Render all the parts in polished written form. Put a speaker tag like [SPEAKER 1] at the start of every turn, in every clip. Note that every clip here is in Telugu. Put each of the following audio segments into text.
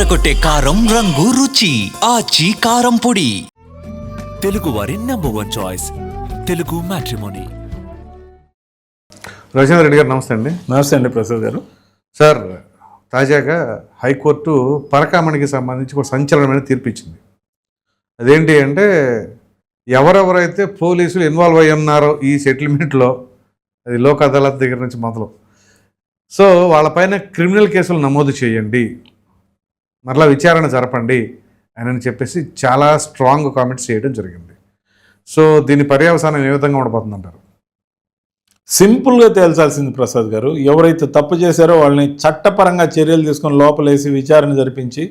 [SPEAKER 1] అదరకొట్టే కారం రంగు రుచి ఆచి కారం పొడి.
[SPEAKER 2] తెలుగు వారి number 1 choice Telugu matrimony.
[SPEAKER 3] Ravichandra Reddy గారు నమస్తే అండి.
[SPEAKER 4] నమస్తే అండి ప్రసాద్ గారు.
[SPEAKER 3] సార్, తాజాగా హైకోర్టు పరకామణికి సంబంధించి ఒక సంచలనమైన తీర్పు ఇచ్చింది. అదేంటి అంటే, ఎవరెవరైతే పోలీసులు ఇన్వాల్వ్ అయ్యి ఉన్నారో ఈ సెటిల్మెంట్లో, అది లోక్ అదాలత్ దగ్గర నుంచి మొదలు, సో వాళ్ళపైన క్రిమినల్ కేసులు నమోదు చేయండి, మరలా విచారణ జరపండి అని చెప్పేసి చాలా స్ట్రాంగ్ కామెంట్స్ చేయడం జరిగింది. సో దీని పర్యవసానం ఏ విధంగా ఉండబోతుందంటారు?
[SPEAKER 4] సింపుల్గా తేల్చాల్సింది ప్రసాద్ గారు, ఎవరైతే తప్పు చేశారో వాళ్ళని చట్టపరంగా చర్యలు తీసుకొని లోపలేసి విచారణ జరిపించి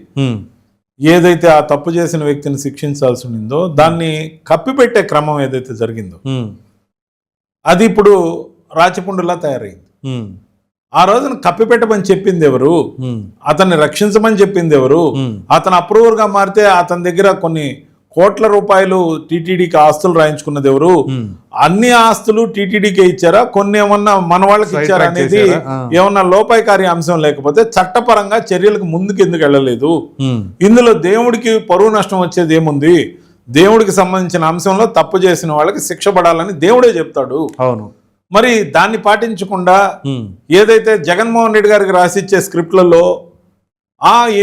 [SPEAKER 4] ఏదైతే ఆ తప్పు చేసిన వ్యక్తిని శిక్షించాల్సి ఉండిందో దాన్ని కప్పిపెట్టే క్రమం ఏదైతే జరిగిందో అది ఇప్పుడు రాచపుండులా తయారైంది. ఆ రోజున కప్పిపెట్టమని చెప్పింది ఎవరు? అతన్ని రక్షించమని చెప్పింది ఎవరు? అతను అప్రూవర్గా మారితే అతని దగ్గర కొన్ని కోట్ల రూపాయలు టీటీడీకి ఆస్తులు రాయించుకున్నది ఎవరు? అన్ని ఆస్తులు టీటీడీకే ఇచ్చారా, కొన్ని ఏమన్నా మన వాళ్ళకి ఇచ్చారా అనేది ఏమన్నా లోపాయకారి అంశం లేకపోతే చట్టపరంగా చర్యలకు ముందుకు ఎందుకు వెళ్ళలేదు? ఇందులో దేవుడికి పరువు నష్టం వచ్చేది ఏముంది? దేవుడికి సంబంధించిన అంశంలో తప్పు చేసిన వాళ్ళకి శిక్ష పడాలని దేవుడే చెప్తాడు.
[SPEAKER 3] అవును.
[SPEAKER 4] మరి దాన్ని పాటించకుండా ఏదైతే జగన్మోహన్ రెడ్డి గారికి రాసిచ్చే స్క్రిప్ట్లలో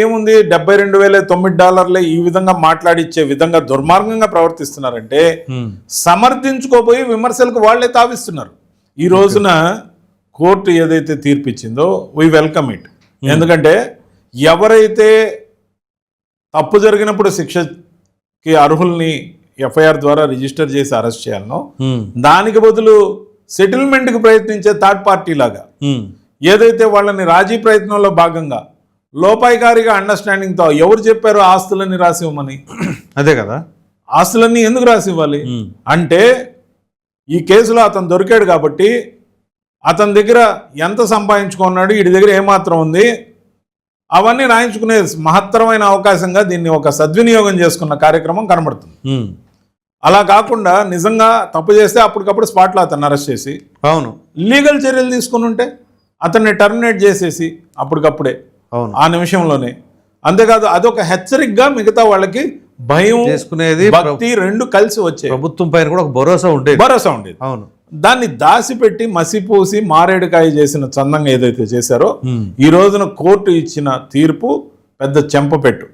[SPEAKER 4] ఏముంది $72,009 ఈ విధంగా మాట్లాడిచ్చే విధంగా దుర్మార్గంగా ప్రవర్తిస్తున్నారంటే సమర్థించుకోబోయి విమర్శలకు వాళ్లే తావిస్తున్నారు. ఈ రోజున కోర్టు ఏదైతే తీర్పిచ్చిందో వీ వెల్కమ్ ఇట్. ఎందుకంటే ఎవరైతే తప్పు జరిగినప్పుడు శిక్షకి అర్హుల్ని ఎఫ్ఐఆర్ ద్వారా రిజిస్టర్ చేసి అరెస్ట్ చేయాలనో, దానికి బదులు సెటిల్మెంట్కి ప్రయత్నించే థర్డ్ పార్టీ లాగా ఏదైతే వాళ్ళని రాజీ ప్రయత్నంలో భాగంగా లోపాయికారిగా అండర్స్టాండింగ్తో ఎవరు చెప్పారో ఆస్తులన్నీ రాసి ఇవ్వమని?
[SPEAKER 3] అదే కదా,
[SPEAKER 4] ఆస్తులన్నీ ఎందుకు రాసి ఇవ్వాలి అంటే, ఈ కేసులో అతను దొరికాడు కాబట్టి అతని దగ్గర ఎంత సంపాదించుకున్నాడు, వీడి దగ్గర ఏమాత్రం ఉంది, అవన్నీ రాయించుకునే మహత్తరమైన అవకాశంగా దీన్ని ఒక సద్వినియోగం చేసుకున్న కార్యక్రమం కనబడుతుంది. అలా కాకుండా నిజంగా తప్పు చేస్తే అప్పటికప్పుడు స్పాట్లో అతన్ని అరెస్ట్ చేసి
[SPEAKER 3] అవును
[SPEAKER 4] లీగల్ చర్యలు తీసుకుని ఉంటే అతన్ని టర్మినేట్ చేసేసి అప్పటికప్పుడే
[SPEAKER 3] అవును
[SPEAKER 4] ఆ నిమిషంలోనే. అంతేకాదు అదొక హెచ్చరికగా మిగతా వాళ్ళకి భయం
[SPEAKER 3] చేసుకునేది,
[SPEAKER 4] భక్తి రెండు కలిసి వచ్చాయి.
[SPEAKER 3] ప్రభుత్వం పైన కూడా ఒక భరోసా ఉండేది.
[SPEAKER 4] అవును. దాన్ని దాసిపెట్టి మసిపూసి మారేడుకాయ చేసిన చందంగా ఏదైతే చేశారో ఈ రోజున కోర్టు ఇచ్చిన తీర్పు పెద్ద చెంపపెట్టు.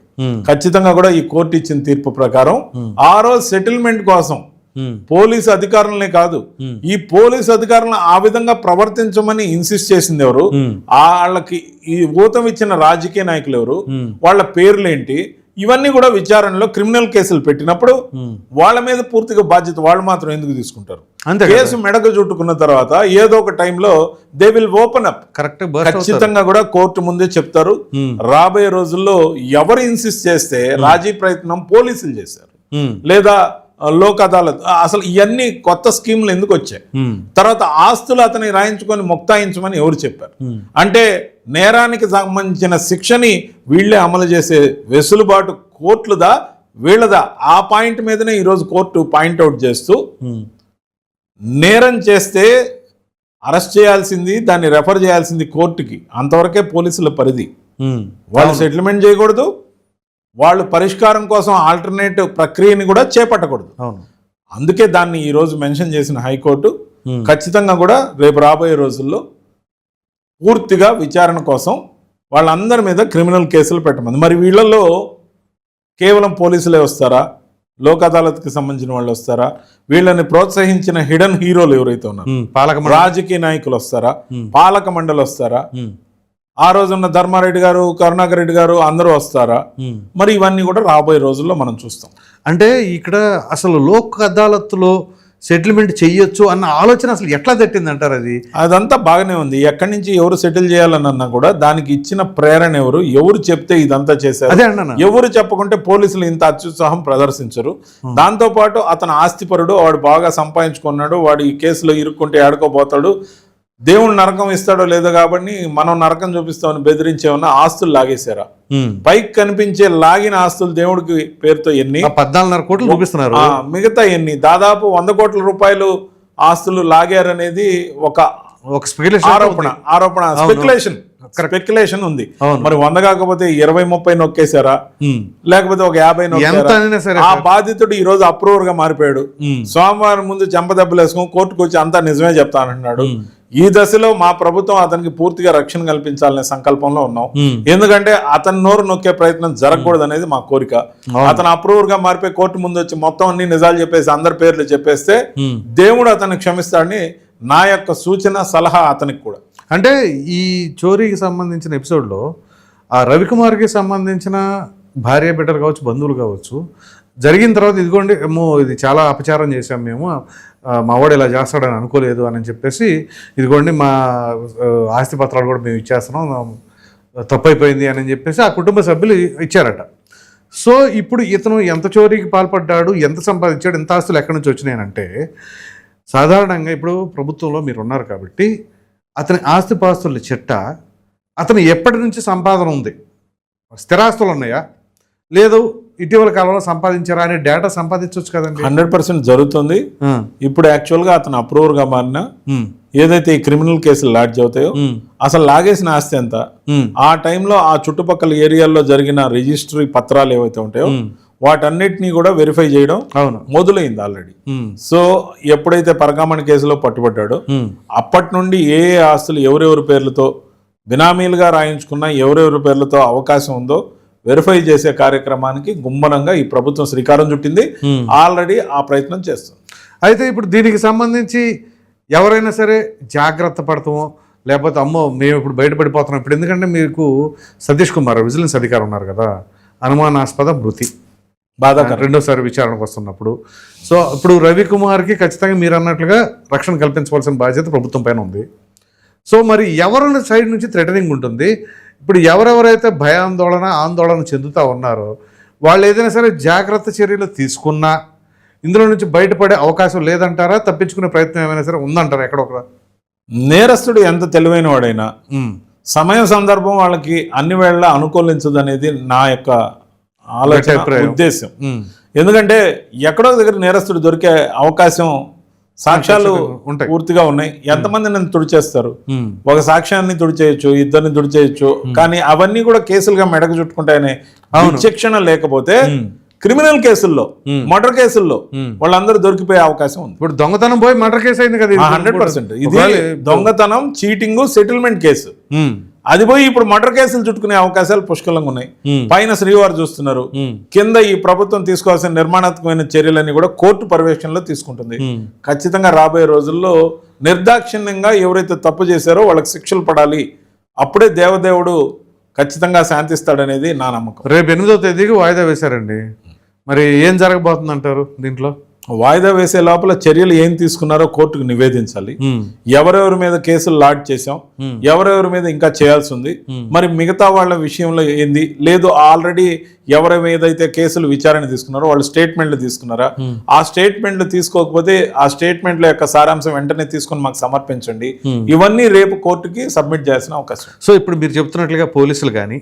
[SPEAKER 4] ఖచ్చితంగా కూడా ఈ కోర్టు ఇచ్చిన తీర్పు ప్రకారం ఆ రోజు సెటిల్మెంట్ కోసం పోలీసు అధికారులనే కాదు, ఈ పోలీసు అధికారులను ఆ విధంగా ప్రవర్తించమని ఇన్సిస్ట్ చేసింది ఎవరు? వాళ్ళకి ఈ ఊతం ఇచ్చిన రాజకీయ నాయకులు ఎవరు? వాళ్ళ పేర్లేంటి? ఇవన్నీ కూడా విచారణలో క్రిమినల్ కేసులు పెట్టినప్పుడు వాళ్ళ మీద పూర్తిగా బాధ్యత వాళ్ళు మాత్రం ఎందుకు తీసుకుంటారు? కేసు మెడకు చుట్టుకున్న తర్వాత ఏదో ఒక టైంలో దే విల్ ఓపెన్ అప్. ఖచ్చితంగా కూడా కోర్టు ముందే చెప్తారు. రాబోయే రోజుల్లో ఎవరు ఇన్సిస్ట్ చేస్తే రాజీ ప్రయత్నం పోలీసులు చేశారు లేదా లోక్ అదాలత్, అసలు ఇవన్నీ కొత్త స్కీములు ఎందుకు వచ్చాయి? తర్వాత ఆస్తులు అతని రాయించుకొని మొక్తాయించమని ఎవరు చెప్పారు? అంటే నేరానికి సంబంధించిన శిక్షని వీళ్లే అమలు చేసే వెసులుబాటు కోర్టులదా వీళ్ళదా? ఆ పాయింట్ మీదనే ఈరోజు కోర్టు పాయింట్అవుట్ చేస్తూ, నేరం చేస్తే అరెస్ట్ చేయాల్సింది, దాన్ని రెఫర్ చేయాల్సింది కోర్టుకి, అంతవరకే పోలీసుల పరిధి. వాళ్ళు సెటిల్మెంట్ చేయకూడదు, వాళ్ళు పరిష్కారం కోసం ఆల్టర్నేటివ్ ప్రక్రియని కూడా చేపట్టకూడదు. అందుకే దాన్ని ఈరోజు మెన్షన్ చేసిన హైకోర్టు ఖచ్చితంగా కూడా రేపు రాబోయే రోజుల్లో పూర్తిగా విచారణ కోసం వాళ్ళందరి మీద క్రిమినల్ కేసులు పెట్టమంది. మరి వీళ్ళల్లో కేవలం పోలీసులే వస్తారా? లోక్ అదాలత్కి సంబంధించిన వాళ్ళు వస్తారా? వీళ్ళని ప్రోత్సహించిన హిడెన్ హీరోలు ఎవరైతే ఉన్నారు, రాజకీయ నాయకులు వస్తారా? పాలక మండలి వస్తారా? ఆ రోజున్న ధర్మారెడ్డి గారు, కరుణాకర్ రెడ్డి గారు అందరూ వస్తారా? మరి ఇవన్నీ కూడా రాబోయే రోజుల్లో మనం చూస్తాం.
[SPEAKER 3] అంటే ఇక్కడ అసలు లోక్ అదాలత్లో సెటిల్మెంట్ చెయ్యొచ్చు అన్న ఆలోచన అసలు ఎట్లా తట్టింది అంటారు?
[SPEAKER 4] అదంతా బాగానే ఉంది. ఎక్కడి నుంచి ఎవరు సెటిల్ చేయాలన్నా కూడా దానికి ఇచ్చిన ప్రేరణ ఎవరు? ఎవరు చెప్తే ఇదంతా చేశారు? ఎవరు చెప్పకుంటే పోలీసులు ఇంత అత్యుత్సాహం ప్రదర్శించరు. దాంతోపాటు అతను ఆస్తిపరుడు, వాడు బాగా సంపాదించుకున్నాడు, వాడు ఈ కేసులో ఇరుక్కుంటే ఆడుకోబోతాడు, దేవుడు నరకం ఇస్తాడో లేదో కాబట్టి మనం నరకం చూపిస్తామని బెదిరించేమన్నా ఆస్తులు లాగేశారా? పైకి కనిపించే లాగిన ఆస్తులు దేవుడికి పేరుతో ఎన్ని?
[SPEAKER 3] 14.5 కోట్లు చూపిస్తున్నారు.
[SPEAKER 4] మిగతా ఎన్ని? దాదాపు 100 కోట్ల రూపాయలు ఆస్తులు లాగారనేది ఒక ఆరోపణ, స్పెక్యులేషన్. స్పెక్యులేషన్ ఉంది.
[SPEAKER 3] అవును.
[SPEAKER 4] మరి 100 కాకపోతే 20-30 నొక్కేశారా, లేకపోతే ఒక 50
[SPEAKER 3] ఎంత
[SPEAKER 4] నొక్కారా?
[SPEAKER 3] అయినా సరే
[SPEAKER 4] ఆ బాధితుడు ఈ రోజు అప్రూవర్ గా మారిపోయాడు. సోమవారం ముందు చెంపదెబ్బలు వేసుకొని కోర్టుకు వచ్చి అంతా నిజమే చెప్తానంటున్నాడు. ఈ దశలో మా ప్రభుత్వం అతనికి పూర్తిగా రక్షణ కల్పించాలనే సంకల్పంలో ఉన్నాం. ఎందుకంటే అతని నోరు నొక్కే ప్రయత్నం జరగకూడదు అనేది మా కోరిక. అతను అప్రూవర్ గా మారిపోయి కోర్టు ముందు వచ్చి మొత్తం అన్ని నిజాలు చెప్పేసి అందరి పేర్లు చెప్పేస్తే దేవుడు అతన్ని క్షమిస్తాడని నా యొక్క సూచన, సలహా అతనికి కూడా.
[SPEAKER 3] అంటే ఈ చోరీకి సంబంధించిన ఎపిసోడ్లో ఆ రవికుమార్కి సంబంధించిన భార్య బిడ్డలు కావచ్చు, బంధువులు కావచ్చు, జరిగిన తర్వాత ఇదిగోండి ఏమో ఇది చాలా అపచారం చేశాం మేము, మా వాడు ఇలా చేస్తాడని అనుకోలేదు అని చెప్పేసి ఇదిగోండి మా ఆస్తి పత్రాలు కూడా మేము ఇచ్చేస్తున్నాం, తప్పైపోయింది అని చెప్పేసి ఆ కుటుంబ సభ్యులు ఇచ్చారట. సో ఇప్పుడు ఇతను ఎంత చోరీకి పాల్పడ్డాడు, ఎంత సంపాదించాడు, ఎంత ఆస్తులు ఎక్కడి నుంచి వచ్చినాయనంటే సాధారణంగా ఇప్పుడు ప్రభుత్వంలో మీరు ఉన్నారు కాబట్టి అతని ఆస్తిపాస్తుల చిట్ట అతను ఎప్పటి నుంచి సంపాదన ఉంది, స్థిరాస్తులు ఉన్నాయా లేదు ఇటీవల కాలంలో సంపాదించారా అనే డేటా సంపాదించవచ్చు కదండి.
[SPEAKER 4] 100% జరుగుతుంది. ఇప్పుడు యాక్చువల్ గా అతను అప్రూవర్ గా మారిన ఏదైతే ఈ క్రిమినల్ కేసులు లాడ్జ్ అవుతాయో అసలు లాగేసిన ఆస్తి ఎంత, ఆ టైంలో ఆ చుట్టుపక్కల ఏరియాల్లో జరిగిన రిజిస్ట్రీ పత్రాలు ఏవైతే ఉంటాయో వాటన్నిటినీ కూడా వెరిఫై చేయడం మొదలైంది ఆల్రెడీ. సో ఎప్పుడైతే పరకామణి కేసులో పట్టుబడ్డాడో అప్పటి నుండి ఏ ఆస్తులు ఎవరెవరి పేర్లతో బినామీలుగా రాయించుకున్నా, ఎవరెవరి పేర్లతో అవకాశం ఉందో వెరిఫై చేసే కార్యక్రమానికి గుమ్మనంగా ఈ ప్రభుత్వం శ్రీకారం చుట్టింది. ఆల్రెడీ ఆ ప్రయత్నం చేస్తుంది.
[SPEAKER 3] అయితే ఇప్పుడు దీనికి సంబంధించి ఎవరైనా సరే జాగ్రత్త పడతామో లేకపోతే అమ్మో మేము ఇప్పుడు బయటపడిపోతున్నాం ఇప్పుడు, ఎందుకంటే మీకు సతీష్ కుమార్ విజిలెన్స్ అధికారి ఉన్నారు కదా, అనుమానాస్పద మృతి బాధాకరం రెండోసారి విచారణకు వస్తున్నప్పుడు. సో ఇప్పుడు రవికుమార్కి ఖచ్చితంగా మీరు అన్నట్లుగా రక్షణ కల్పించవలసిన బాధ్యత ప్రభుత్వం పైన ఉంది. సో మరి ఎవరి సైడ్ నుంచి థ్రెటనింగ్ ఉంటుంది? ఇప్పుడు ఎవరెవరైతే ఆందోళన చెందుతూ ఉన్నారో వాళ్ళు ఏదైనా సరే జాగ్రత్త చర్యలు తీసుకున్నా ఇందులో నుంచి బయటపడే అవకాశం లేదంటారా? తప్పించుకునే ప్రయత్నం ఏమైనా సరే ఉందంటారా? ఎక్కడొక
[SPEAKER 4] నేరస్తుడు ఎంత తెలివైన వాడైనా సమయం సందర్భం వాళ్ళకి అన్ని వేళ అనుకూలించదు అనేది నా యొక్క ఆలోచన, ఉద్దేశం. ఎందుకంటే ఎక్కడో దగ్గర నేరస్తుడు దొరికే అవకాశం, సాక్ష్యాలు పూర్తిగా ఉన్నాయి. ఎంతమంది నన్ను తుడిచేస్తారు? ఒక సాక్ష్యాన్ని తుడిచేయచ్చు, ఇద్దరిని తుడిచేయచ్చు, కానీ అవన్నీ కూడా కేసులుగా మెడకు చుట్టుకుంటాయనే విచక్షణ లేకపోతే క్రిమినల్ కేసుల్లో, మర్డర్ కేసుల్లో వాళ్ళందరూ దొరికిపోయే అవకాశం ఉంది.
[SPEAKER 3] ఇప్పుడు దొంగతనం పోయి మర్డర్ కేసు అయింది కదా,
[SPEAKER 4] 100%. ఇది దొంగతనం, చీటింగ్, సెటిల్మెంట్ కేసు. అది పోయి ఇప్పుడు మర్డర్ కేసులు చుట్టుకునే అవకాశాలు పుష్కలంగా ఉన్నాయి. పైన శ్రీవారు చూస్తున్నారు, కింద ఈ ప్రభుత్వం తీసుకోవాల్సిన నిర్మాణాత్మకమైన చర్యలన్నీ కూడా కోర్టు పర్యవేక్షణలో తీసుకుంటుంది. ఖచ్చితంగా రాబోయే రోజుల్లో నిర్దాక్షిణ్యంగా ఎవరైతే తప్పు చేశారో వాళ్ళకి శిక్షలు పడాలి. అప్పుడే దేవదేవుడు ఖచ్చితంగా శాంతిస్తాడనేది నా నమ్మకం.
[SPEAKER 3] రేపు 8వ తేదీకి వాయిదా వేశారండి, మరి ఏం జరగబోతుంది అంటారు? దీంట్లో
[SPEAKER 4] వాయిదా వేసే లోపల చర్యలు ఏం తీసుకున్నారో కోర్టుకు నివేదించాలి. ఎవరెవరి మీద కేసులు లాడ్ చేశాం, ఎవరెవరి మీద ఇంకా చేయాల్సి ఉంది, మరి మిగతా వాళ్ళ విషయంలో ఏంది లేదు, ఆల్రెడీ ఎవరి మీద అయితే కేసులు విచారణ తీసుకున్నారో వాళ్ళు స్టేట్మెంట్లు తీసుకున్నారా, ఆ స్టేట్మెంట్లు తీసుకోకపోతే ఆ స్టేట్మెంట్ల యొక్క సారాంశం వెంటనే తీసుకొని మాకు సమర్పించండి. ఇవన్నీ రేపు కోర్టుకి సబ్మిట్ చేయాల్సిన అవకాశం.
[SPEAKER 3] సో ఇప్పుడు మీరు చెప్తున్నట్లుగా పోలీసులు కానీ,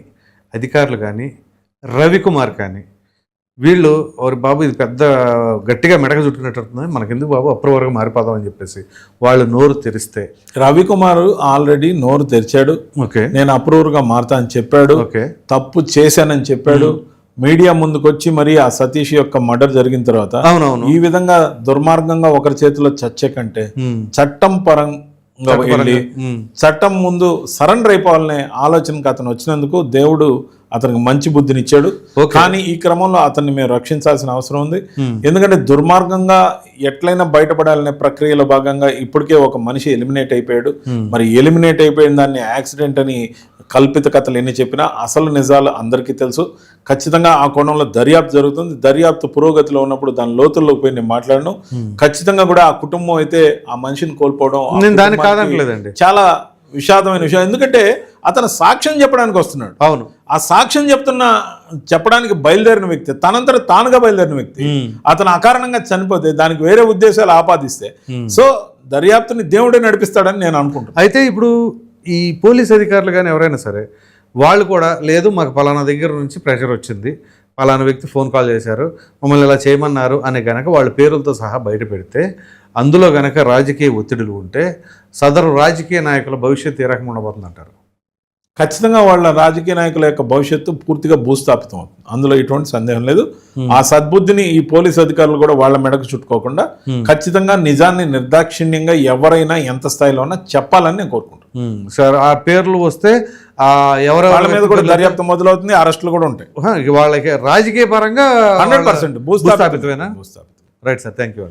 [SPEAKER 3] అధికారులు కానీ, రవికుమార్ కానీ, వీళ్ళు ఎవరి బాబు ఇది పెద్ద గట్టిగా మెడక చుట్టుకున్నట్టు మనకెందుకు బాబు అప్రూవర్గా మారిపోదాం అని చెప్పేసి వాళ్ళు నోరు తెరిస్తే,
[SPEAKER 4] రవికుమార్ ఆల్రెడీ నోరు తెరిచాడు. నేను అప్రూవర్గా మారుతా అని చెప్పాడు, తప్పు చేశానని చెప్పాడు. మీడియా ముందుకొచ్చి మరి ఆ సతీష్ యొక్క మర్డర్ జరిగిన తర్వాత ఈ విధంగా దుర్మార్గంగా ఒకరి చేతిలో చచ్చే కంటే చట్టం పరంగా వెళ్ళి చట్టం ముందు సరెండర్ అయిపోవాలనే ఆలోచనకు అతను వచ్చినందుకు దేవుడు అతనికి మంచి బుద్ధినిచ్చాడు. కానీ ఈ క్రమంలో అతన్ని మేము రక్షించాల్సిన అవసరం ఉంది. ఎందుకంటే దుర్మార్గంగా ఎట్లయినా బయటపడాలనే ప్రక్రియలో భాగంగా ఇప్పటికే ఒక మనిషి ఎలిమినేట్ అయిపోయాడు. మరి ఎలిమినేట్ అయిపోయిన దాన్ని యాక్సిడెంట్ అని కల్పిత కథలు ఎన్ని చెప్పినా అసలు నిజాలు అందరికీ తెలుసు. ఖచ్చితంగా ఆ కోణంలో దర్యాప్తు జరుగుతుంది. దర్యాప్తు పురోగతిలో ఉన్నప్పుడు దాని లోతుల్లోకి పోయి నేను మాట్లాడను. ఖచ్చితంగా కూడా ఆ కుటుంబం అయితే ఆ మనిషిని కోల్పోవడం చాలా విషాదమైన విషయం. ఎందుకంటే అతను సాక్ష్యం చెప్పడానికి వస్తున్నాడు.
[SPEAKER 3] అవును,
[SPEAKER 4] ఆ సాక్ష్యం చెప్పడానికి బయలుదేరిన వ్యక్తి, తనంతట తానుగా బయలుదేరిన వ్యక్తి అతను అకారణంగా చనిపోతే దానికి వేరే ఉద్దేశాలు ఆపాదిస్తే సో దర్యాప్తుని దేవుడే నడిపిస్తాడని నేను అనుకుంటున్నాను.
[SPEAKER 3] అయితే ఇప్పుడు ఈ పోలీస్ అధికారులు కానీ ఎవరైనా సరే వాళ్ళు కూడా లేదు మాకు పలానా దగ్గర నుంచి ప్రెషర్ వచ్చింది, పలానా వ్యక్తి ఫోన్ కాల్ చేశారు, మమ్మల్ని ఇలా చేయమన్నారు అని గనక వాళ్ళ పేర్లతో సహా బయట పెడితే అందులో గనక రాజకీయ ఒత్తిడులు ఉంటే సదరు రాజకీయ నాయకుల భవిష్యత్తు ఏ రకంగా ఉండబోతుంది అంటారు?
[SPEAKER 4] ఖచ్చితంగా వాళ్ళ రాజకీయ నాయకుల యొక్క భవిష్యత్తు పూర్తిగా భూస్థాపితం అవుతుంది, అందులో ఎటువంటి సందేహం లేదు. ఆ సద్బుద్ధిని ఈ పోలీస్ అధికారులు కూడా వాళ్ళ మెడకు చుట్టుకోకుండా ఖచ్చితంగా నిజాన్ని నిర్దాక్షిణ్యంగా ఎవరైనా ఎంత స్థాయిలో ఉన్నా చెప్పాలని నేను కోరుకుంటాను.
[SPEAKER 3] సార్ ఆ పేర్లు వస్తే
[SPEAKER 4] వాళ్ళ మీద కూడా దర్యాప్తు మొదలవుతుంది, అరెస్టులు కూడా ఉంటాయి.
[SPEAKER 3] వాళ్ళకి రాజకీయ పరంగా
[SPEAKER 4] 100% భూస్థాపితమేనా.
[SPEAKER 3] Right sir, thank you.